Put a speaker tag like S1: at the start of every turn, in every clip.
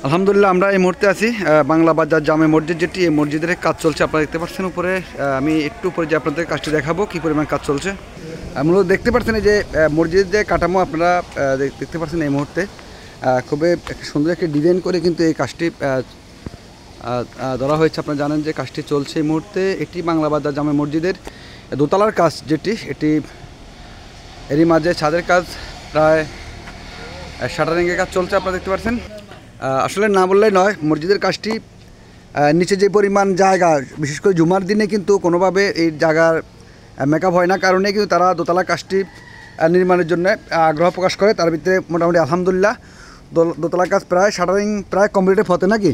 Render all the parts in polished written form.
S1: আলহামদুলিল্লাহ আমরা এই মুহূর্তে আছি বাংলা বাজার জামে মসজিদ, যেটি এই মসজিদের কাজ চলছে। আপনারা দেখতে পাচ্ছেন উপরে। আমি একটু উপরে যে আপনাদের কাজটি দেখাবো কী পরিমাণ কাজ চলছে। মূলত দেখতে পাচ্ছেন এই যে মসজিদের যে কাঠামো আপনারা দেখতে পাচ্ছেন এই মুহূর্তে খুবই সুন্দর একটি ডিজাইন করে কিন্তু এই কাজটি ধরা হয়েছে। আপনারা জানেন যে কাজটি চলছে এই মুহূর্তে। এটি বাংলা বাজার জামে মসজিদের দোতলার কাজ, যেটি এরই মাঝে ছাদের কাজ, প্রায় শাটারিংয়ের কাজ চলছে। আপনারা দেখতে পাচ্ছেন। আসলে না বললেই নয়, মসজিদের কাজটি নিচে যে পরিমাণ জায়গা, বিশেষ করে জুমার দিনে কিন্তু কোনোভাবে এই জায়গার মেকআপ হয় না, কারণে কিন্তু তারা দোতলা কাজটি নির্মাণের জন্য আগ্রহ প্রকাশ করে। তার ভিতরে মোটামুটি আলহামদুলিল্লাহ দোতলা কাজ প্রায় শাটারিং প্রায় কমপ্লিটের পথে নাকি।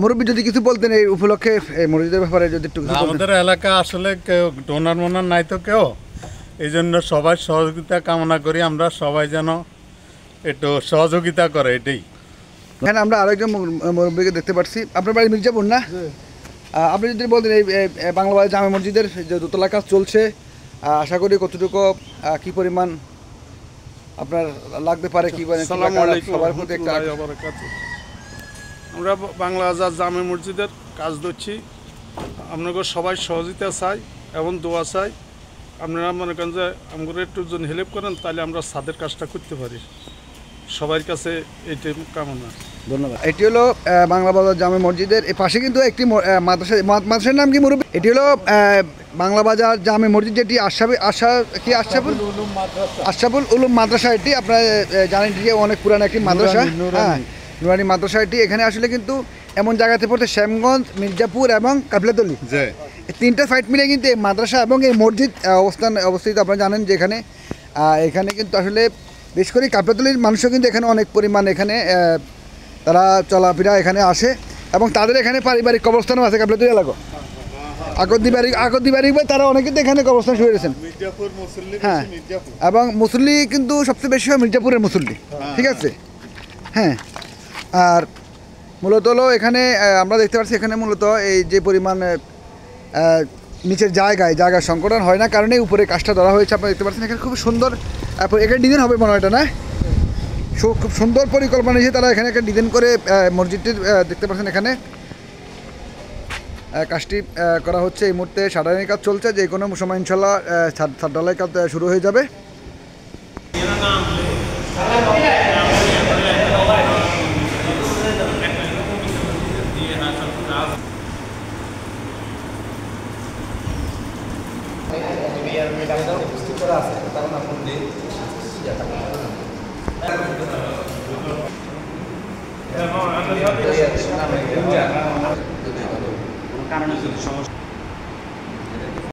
S1: মুরব্বী যদি কিছু বলতেন এই উপলক্ষে এই মসজিদের ব্যাপারে, যদি একটু।
S2: আমাদের এলাকা আসলে কেউ ডোনার মোনার নাই তো কেউ, এই জন্য সবাই সহযোগিতা কামনা করি, আমরা সবাই যেন একটু সহযোগিতা করে, এটাই।
S1: এখানে আমরা আরেকজন মুরব্বীকে দেখতে পাচ্ছি। আপনার বাড়ি মির্জাপুর না? আপনি যদি বলতেন এই বাংলা বাজার জামে মসজিদের যে দোতলা কাজ চলছে, আশা করি কতটুকু কী পরিমাণ আপনার লাগতে পারে, কী সবার প্রতি একটা।
S3: আমরা বাংলা বাজার জামে মসজিদের কাজ ধরছি, আপনাকে সবাই সহযোগিতা চাই এবং দোয়া চাই। আপনারা মনে করেন যে আমাদের একটু যদি হেল্প করেন, তাহলে আমরা ছাদের কাজটা করতে পারি। সবার কাছে এইটাই কামনা।
S1: ধন্যবাদ। এটি হলো বাংলা বাজার জামে মসজিদের এই পাশে কিন্তু একটি মাদ্রাসার নাম কি মুরব্বী? এটি হলো বাংলা বাজার জামে মসজিদ, যেটি আশরাফুল উলুম মাদ্রাসা। এটি আপনারা জানেন যে অনেক পুরানো একটি মাদ্রাসা। হ্যাঁ, নুরানি মাদ্রাসা। এটি এখানে আসলে কিন্তু এমন জায়গাতে পড়তে শ্যামগঞ্জ, মির্জাপুর এবং কাবলাতলি, তিনটা সাইট মিলে কিন্তু এই মাদ্রাসা এবং এই মসজিদ অবস্থিত। আপনারা জানেন যে এখানে কিন্তু আসলে বেশ করে কাবলাতলির মানুষও কিন্তু এখানে অনেক পরিমাণ এখানে তারা চলাফেরা এখানে আসে, এবং তাদের এখানে পারিবারিক কবরস্থানও আছে কাবলাতলি এলাকা। আগদি বাড়ি তারা অনেকে তো এখানে কবরস্থান শুরু করেছেন। হ্যাঁ, এবং মুসল্লি কিন্তু সবচেয়ে বেশি হয় মির্জাপুরের মুসল্লি। ঠিক আছে। হ্যাঁ, আর মূলত হলো এখানে আমরা দেখতে পাচ্ছি এখানে মূলত এই যে পরিমাণ নিচের জায়গা সংকটন হয় না, কারণে উপরে কাজটা ধরা হয়েছে। আপনারা দেখতে পাচ্ছেন এখানে খুব সুন্দর এখানে ডিজাইন হবে মনে হয় এটা, না? খুব সুন্দর পরিকল্পনা নিয়েছে তারা এখানে একটা ডিজাইন করে মসজিদটির দেখতে পাচ্ছেন এখানে কাজটি করা হচ্ছে। এই মুহূর্তে শাটারিংয়ের কাজ চলছে, যে কোনো সময় ইনশাল্লাহ ছাদ ঢালাই কাজ শুরু হয়ে যাবে।
S4: কারণে যদি সমস্যা